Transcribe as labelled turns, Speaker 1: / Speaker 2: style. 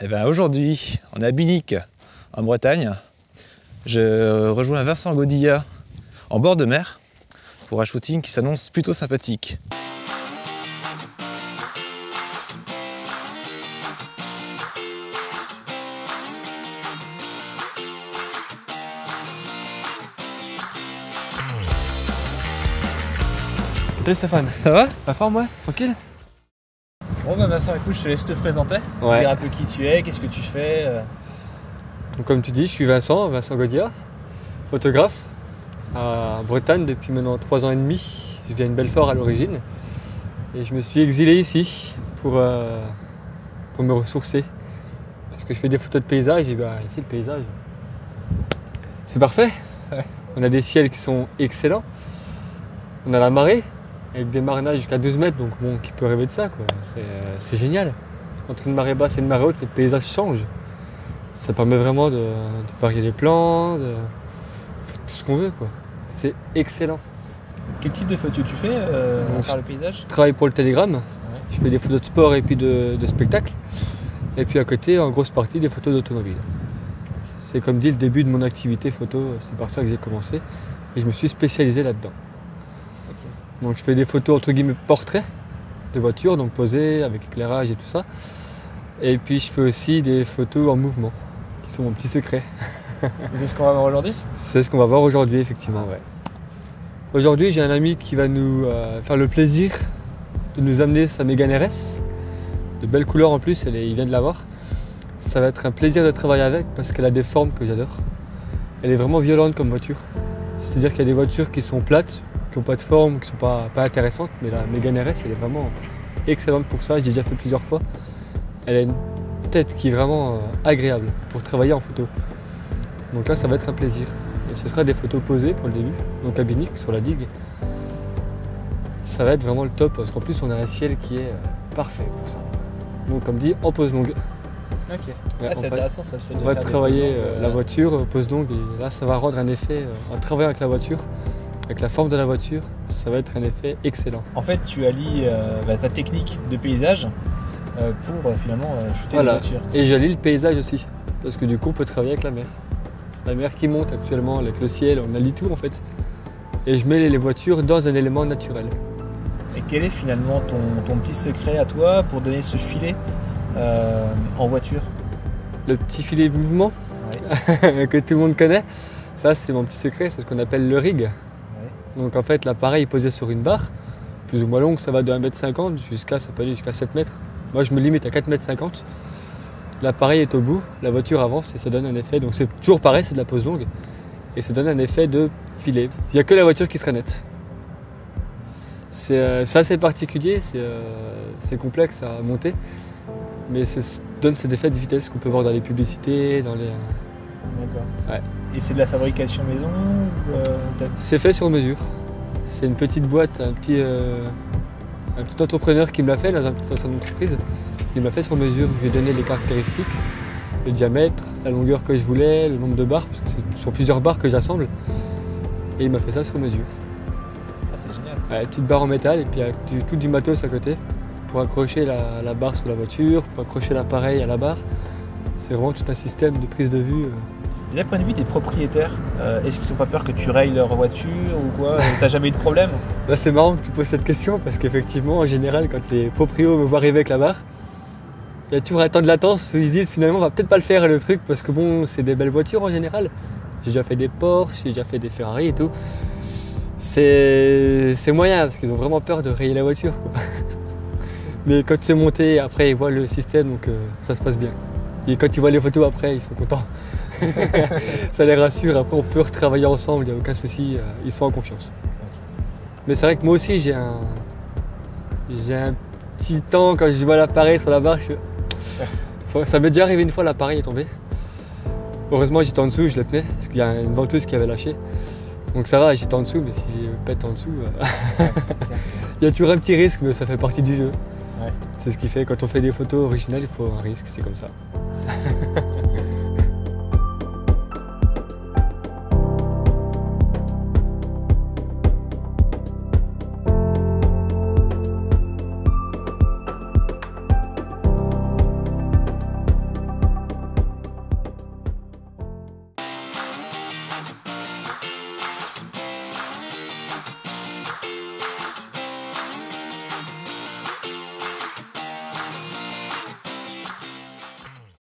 Speaker 1: Et ben aujourd'hui, on est à Binic, en Bretagne. Je rejoins Vincent Godilla en bord de mer pour un shooting qui s'annonce plutôt sympathique.
Speaker 2: Salut Stéphane,
Speaker 1: Ça va?
Speaker 2: la forme, ouais? Tranquille?
Speaker 1: Bon bah Vincent, écoute, je te laisse te présenter, dire un peu qui tu es, qu'est-ce que tu fais.
Speaker 2: Donc, comme tu dis, je suis Vincent Godilla, photographe à Bretagne depuis maintenant 3 ans et demi. Je viens de Belfort à l'origine et je me suis exilé ici pour me ressourcer. Parce que je fais des photos de paysages et ben, ici le paysage, c'est parfait. On a des ciels qui sont excellents, on a la marée avec des marinages jusqu'à 12 mètres, donc bon, qui peut rêver de ça, quoi. C'est génial. Entre une marée basse et une marée haute, les paysages changent. Ça permet vraiment de varier les plans, de faire tout ce qu'on veut, quoi. C'est excellent.
Speaker 1: Quel type de photos tu fais par le paysage?
Speaker 2: Je travaille pour le Télégramme, je fais des photos de sport et puis de spectacle. Et puis à côté, en grosse partie, des photos d'automobile. C'est comme dit le début de mon activité photo, c'est par ça que j'ai commencé. Et je me suis spécialisé là-dedans. Donc je fais des photos entre guillemets portraits de voitures, donc posées avec éclairage et tout ça. Et puis je fais aussi des photos en mouvement, qui sont mon petit secret.
Speaker 1: C'est ce qu'on va voir aujourd'hui?
Speaker 2: C'est ce qu'on va voir aujourd'hui, effectivement, ouais. Aujourd'hui, j'ai un ami qui va nous faire le plaisir de nous amener sa Mégane RS. De belles couleurs en plus, il vient de l'avoir. Ça va être un plaisir de travailler avec parce qu'elle a des formes que j'adore. Elle est vraiment violente comme voiture. C'est-à-dire qu'il y a des voitures qui sont plates, qui n'ont pas de forme, qui ne sont pas intéressantes, mais la Mégane RS, elle est vraiment excellente pour ça. J'ai déjà fait plusieurs fois. Elle a une tête qui est vraiment agréable pour travailler en photo. Donc là, ça va être un plaisir. Et ce sera des photos posées pour le début, donc à Binic, sur la digue. Ça va être vraiment le top, parce qu'en plus, on a un ciel qui est parfait pour ça. Donc comme dit, en pose longue.
Speaker 1: Ok,
Speaker 2: Ouais,
Speaker 1: c'est intéressant ça, le fait de
Speaker 2: on va
Speaker 1: faire
Speaker 2: travailler
Speaker 1: des poses longues,
Speaker 2: la voiture, pose longue, et là, ça va rendre un effet, en travaillant avec la voiture, avec la forme de la voiture, ça va être un effet excellent.
Speaker 1: En fait, tu allies ta technique de paysage pour finalement shooter
Speaker 2: Voilà.
Speaker 1: des voitures.
Speaker 2: Et j'allie le paysage aussi, parce que du coup, on peut travailler avec la mer. La mer qui monte actuellement, avec le ciel, on allie tout en fait. Et je mets les voitures dans un élément naturel.
Speaker 1: Et quel est finalement ton petit secret à toi pour donner ce filet en voiture?
Speaker 2: Le petit filet de mouvement que tout le monde connaît, ça c'est mon petit secret, c'est ce qu'on appelle le rig. Donc en fait l'appareil est posé sur une barre, plus ou moins longue, ça va de 1,50 m ça peut aller jusqu'à 7 mètres. Moi je me limite à 4,50 m. L'appareil est au bout, la voiture avance et ça donne un effet, donc c'est toujours pareil, c'est de la pose longue. Et ça donne un effet de filet. Il n'y a que la voiture qui sera nette. C'est assez particulier, c'est complexe à monter, mais ça donne cet effet de vitesse qu'on peut voir dans les publicités, dans les...
Speaker 1: D'accord.
Speaker 2: Ouais.
Speaker 1: Et c'est de la fabrication maison ou
Speaker 2: C'est fait sur mesure. C'est une petite boîte, un petit entrepreneur qui me l'a fait dans son entreprise. Il m'a fait sur mesure, je lui ai donné les caractéristiques, le diamètre, la longueur que je voulais, le nombre de barres, parce que c'est sur plusieurs barres que j'assemble. Et il m'a fait ça sur mesure.
Speaker 1: Ah, c'est génial.
Speaker 2: Ouais, petite barre en métal et puis avec tout du matos à côté pour accrocher la barre sous la voiture, pour accrocher l'appareil à la barre. C'est vraiment tout un système de prise de vue.
Speaker 1: Et d'un point de vue des propriétaires, est-ce qu'ils n'ont pas peur que tu rayes leur voiture ou quoi? T'as jamais eu de problème?
Speaker 2: Là, c'est marrant que tu poses cette question parce qu'effectivement, en général, quand les proprios me voient arriver avec la barre, il y a toujours un temps de latence où ils se disent finalement on va peut-être pas le faire le truc parce que bon, c'est des belles voitures en général. J'ai déjà fait des Porsche, j'ai déjà fait des Ferrari et tout. C'est moyen parce qu'ils ont vraiment peur de rayer la voiture, quoi. Mais quand c'est monté, après ils voient le système, donc ça se passe bien. Et quand ils voient les photos après, ils sont contents. Ça les rassure, après on peut retravailler ensemble, il n'y a aucun souci, ils sont en confiance. Mais c'est vrai que moi aussi j'ai un petit temps quand je vois l'appareil sur la barre, ça m'est déjà arrivé une fois, l'appareil est tombé. Heureusement j'étais en dessous, je le tenais, parce qu'il y a une ventouse qui avait lâché. Donc ça va, j'étais en dessous, mais si je pète en dessous, il y a toujours un petit risque, mais ça fait partie du jeu. Ouais. C'est ce qui fait, quand on fait des photos originales, il faut un risque, c'est comme ça.